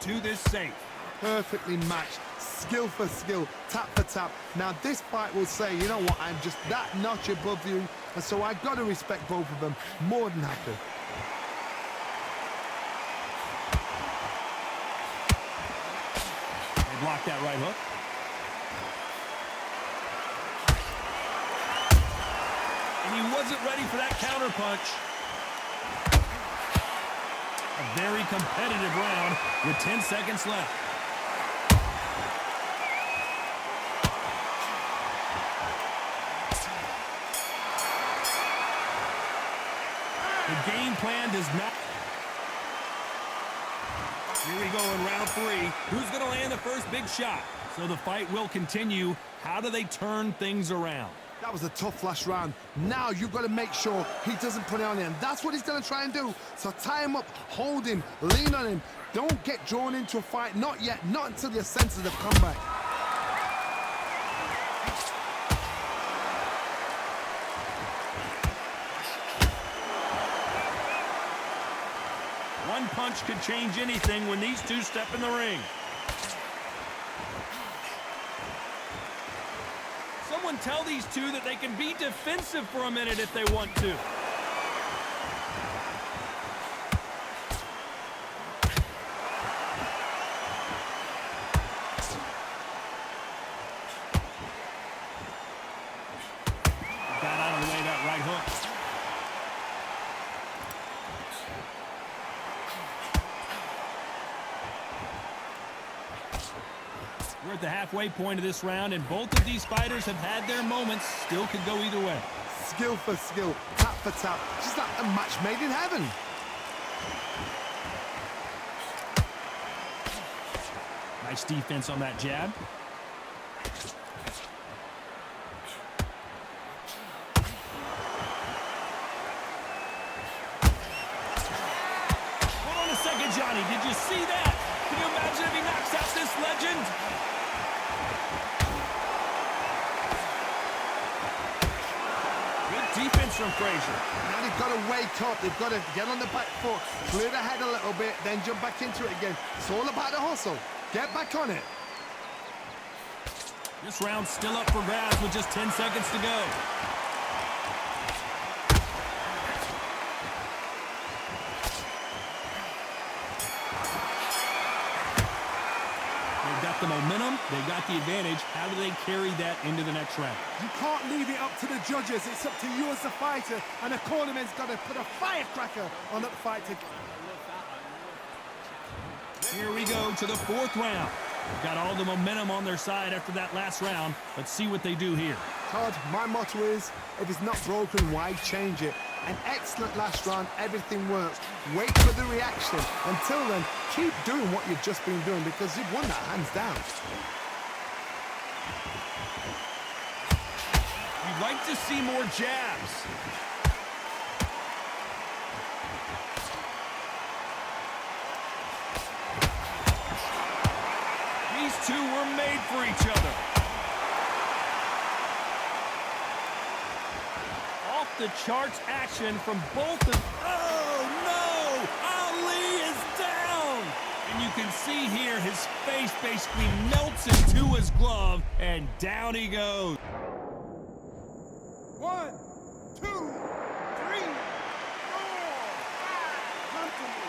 to this safe. Perfectly matched, skill for skill, tap for tap. Now this fight will say, you know what, I'm just that notch above you, and so I've got to respect both of them. More than happy. They blocked that right hook. And he wasn't ready for that counter punch. A very competitive round with 10 seconds left. The game plan does not. Here we go in round 3. Who's going to land the first big shot? So the fight will continue. How do they turn things around? That was a tough last round. Now you've got to make sure he doesn't put it on him. That's what he's going to try and do. So tie him up, hold him, lean on him. Don't get drawn into a fight. Not yet. Not until your senses have come back. One punch could change anything when these two step in the ring. Someone tell these two that they can be defensive for a minute if they want to. Got out of the way that right hook. We're at the halfway point of this round, and both of these fighters have had their moments. Still could go either way. Skill for skill, tap for tap. Just like a match made in heaven. Nice defense on that jab. Hold on a second, Johnny. Did you see that? Can you imagine if he knocks out this legend? Good defense from Frazier. Now they've got to wake up. They've got to get on the back foot, clear the head a little bit, then jump back into it again. It's all about the hustle. Get back on it. This round's still up for grabs with just 10 seconds to go. They've got the momentum. They've got the advantage. How do they carry that into the next round? You can't leave it up to the judges. It's up to you as the fighter, and the cornerman's got to put a firecracker on that fight. Here we go to the 4th round. Got all the momentum on their side after that last round. Let's see what they do here. Todd, my motto is, if it's not broken, why change it? An excellent last round, everything works. Wait for the reaction. Until then, keep doing what you've just been doing because you've won that hands down. You'd like to see more jabs. These two were made for each other. Off the charts action from both of... Oh, no! Ali is down! And you can see here his face basically melts into his glove, and down he goes. 1, 2, 3, 4, 5. Come to me.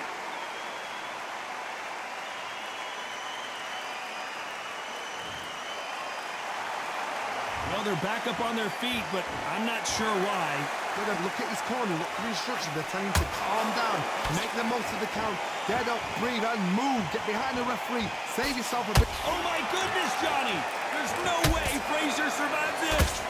Well, they're back up on their feet, but I'm not sure why. Look at his corner, look at the instructions. They're telling him to calm down, make the most of the count, get up, breathe, and move. Get behind the referee, save yourself a bit. Oh my goodness, Johnny! There's no way Frazier survives this!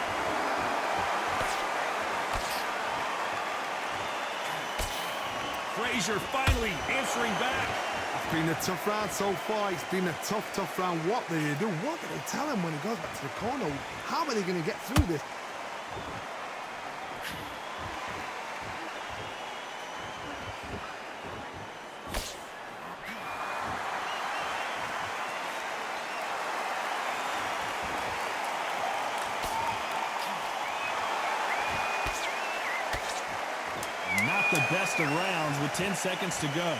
Frazier finally answering back. It's been a tough round so far. It's been a tough round. What do they do? What do they tell him when he goes back to the corner? How are they going to get through this? Not the best of rounds with 10 seconds to go.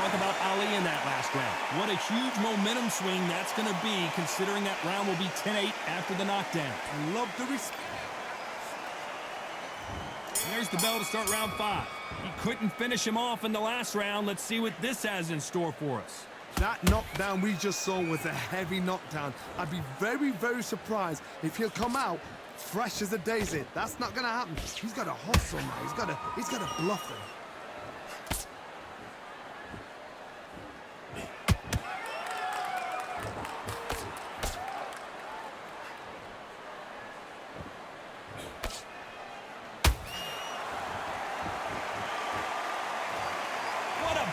talk about Ali in that last round. What a huge momentum swing that's going to be, considering that round will be 10-8 after the knockdown. I love the respect. There's the bell to start round 5. He couldn't finish him off in the last round. Let's see what this has in store for us. That knockdown we just saw was a heavy knockdown. I'd be very, very surprised if he'll come out fresh as a daisy. That's not going to happen. He's got to hustle now. He's got to bluff him.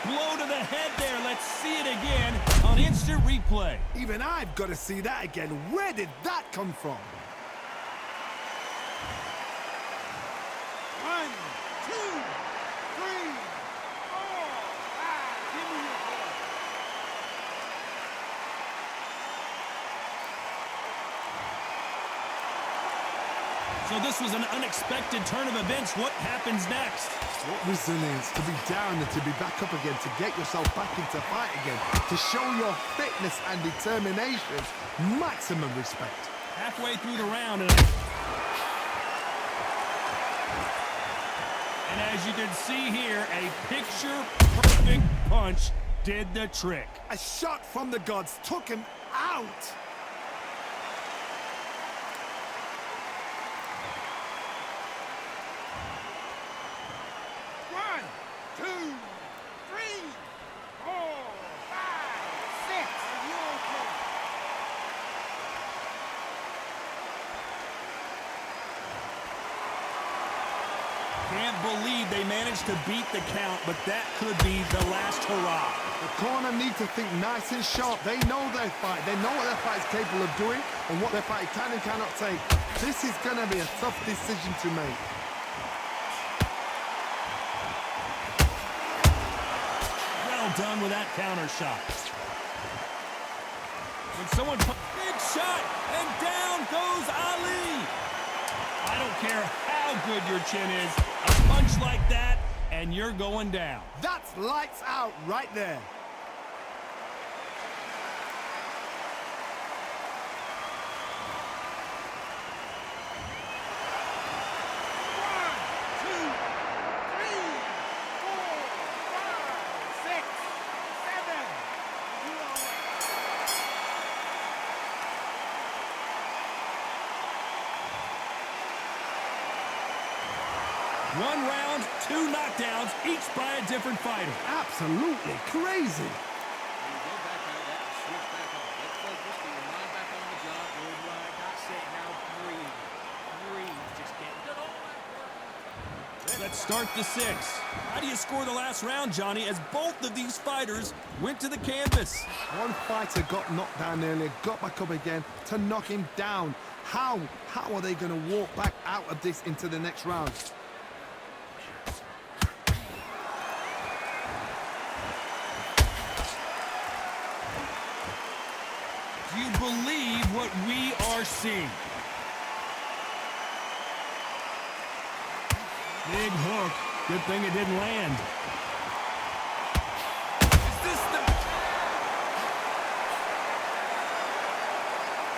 Blow to the head there. Let's see it again on instant replay. Even I've got to see that again. Where did that come from? 1, 2, 3, 4, 5. Give me your ball. So this was an unexpected turn of events. What happens next? What resilience to be down and to be back up again, to get yourself back into fight again, to show your fitness and determination. Maximum respect. Halfway through the round, and as you can see here, a picture-perfect punch did the trick. A shot from the gods took him out. Can't believe they managed to beat the count, but that could be the last hurrah. The corner need to think nice and sharp. They know their fight. They know what their fight is capable of doing and what their fight can and cannot take. This is going to be a tough decision to make. Well done with that counter shot. When someone... Big shot, and down goes Ali. I don't care how good your chin is. A punch like that, and you're going down. That's lights out right there. One round, 2 knockdowns, each by a different fighter. Absolutely crazy. Let's start the 6. How do you score the last round, Johnny, as both of these fighters went to the canvas? One fighter got knocked down earlier, got back up again to knock him down. How are they going to walk back out of this into the next round? Do you believe what we are seeing? Big hook. Good thing it didn't land. Is this the...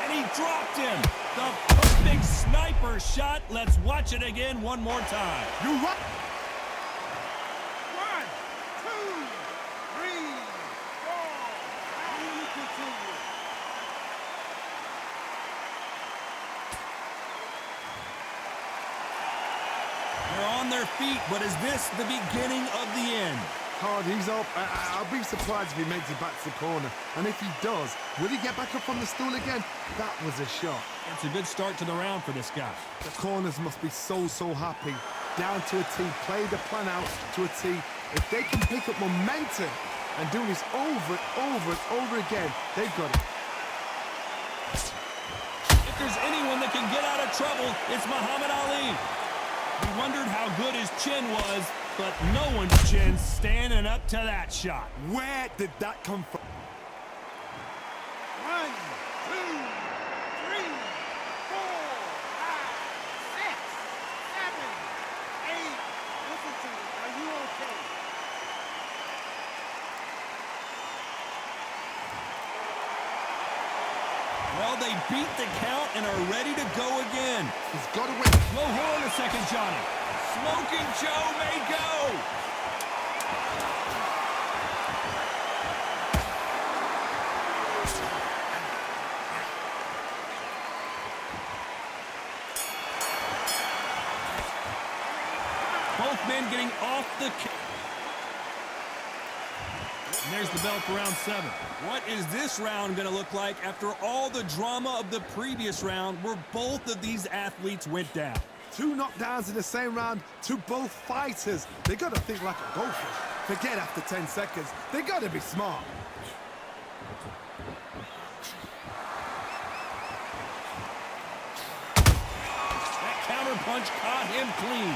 And he dropped him. The perfect sniper shot. Let's watch it again one more time. You're right. 1, 2, 3, 4. They're on their feet, but is this the beginning of the end? Hard, he's up. I'll be surprised if he makes it back to the corner. And if he does, will he get back up on the stool again? That was a shot. It's a good start to the round for this guy. The corners must be so happy. Down to a T, play the plan out to a T. If they can pick up momentum and do this over and over again, they've got it. If there's anyone that can get out of trouble, it's Muhammad Ali. We wondered how good his chin was, but no one's chin standing up to that shot. Where did that come from? 1, 2, 3, 4, 5, 6, 7, 8. Listen to me. Are you okay? Well, they beat the count and are ready to go again. He's got to win. Whoa, hold on a second, Johnny. Smoking Joe may go. Both men getting off the... And there's the bell for round 7. What is this round going to look like after all the drama of the previous round where both of these athletes went down? 2 knockdowns in the same round to both fighters. They got to think like a goldfish. Forget after 10 seconds. They got to be smart. That counter punch caught him clean.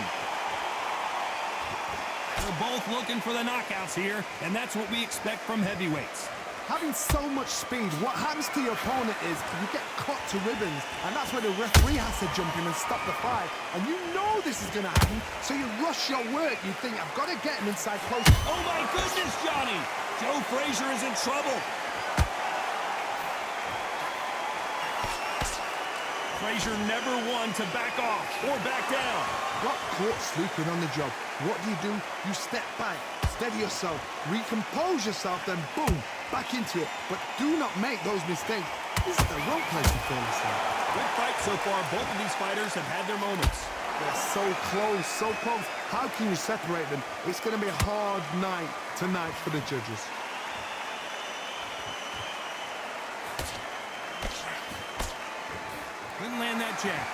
They're both looking for the knockouts here, and that's what we expect from heavyweights. Having so much speed, what happens to your opponent is you get cut to ribbons, and that's where the referee has to jump in and stop the fight. And you know this is going to happen, so you rush your work. You think, I've got to get him inside close. Oh my goodness, Johnny! Joe Frazier is in trouble. Frazier never one to back off or back down. Got caught sleeping on the job. What do? You step back, steady yourself, recompose yourself, then boom, back into it. But do not make those mistakes. This is the wrong place to fall asleep. Good fight so far. Both of these fighters have had their moments. They're so close, so close. How can you separate them? It's going to be a hard night tonight for the judges. Couldn't land that jab.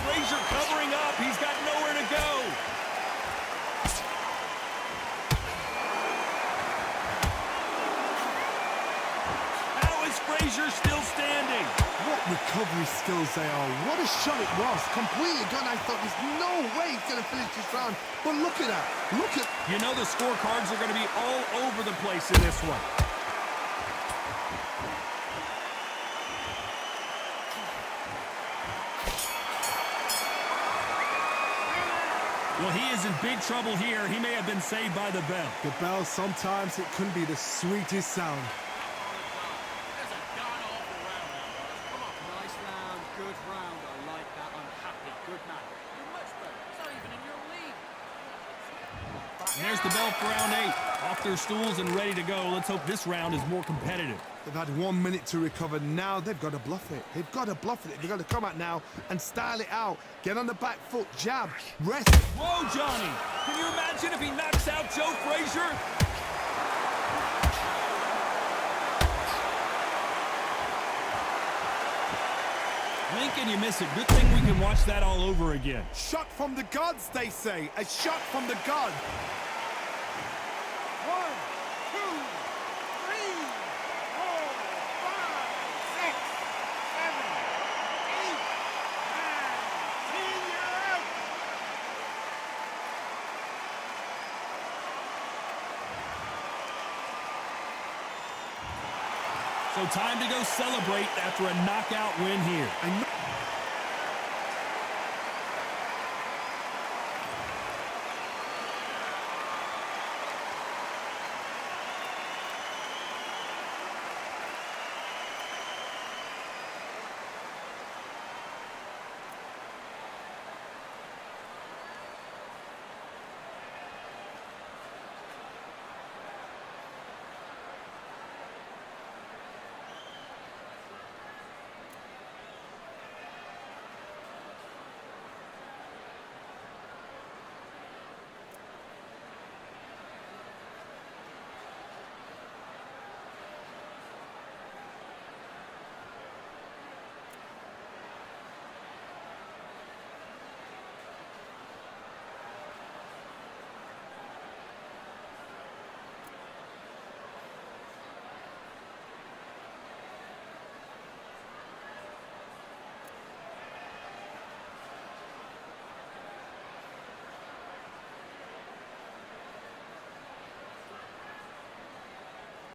Frazier covering up. He's got nowhere to go. How is Frazier still standing? What recovery skills they are. What a shot it was. Completely gone. I thought there's no way he's going to finish this round. But look at that. Look at... You know the scorecards are going to be all over the place in this one. Well, he is in big trouble here. He may have been saved by the bell. The bell, sometimes it can be the sweetest sound. Nice round, good round. I like that. I'm happy. Good man. You're much better. It's not even in your league. And there's the bell for round 8. Off their stools and ready to go. Let's hope this round is more competitive. They've had 1 minute to recover. Now they've got to bluff it. They've got to bluff it. They've got to come out now and style it out. Get on the back foot, jab, rest. Whoa, Johnny! Can you imagine if he knocks out Joe Frazier? Blink and you miss it. Good thing we can watch that all over again. Shot from the gods, they say. A shot from the gods. 1, 2, 3, 4, 5, 6, 7, 8, 9, 10, you're out. So time to go celebrate after a knockout win here. A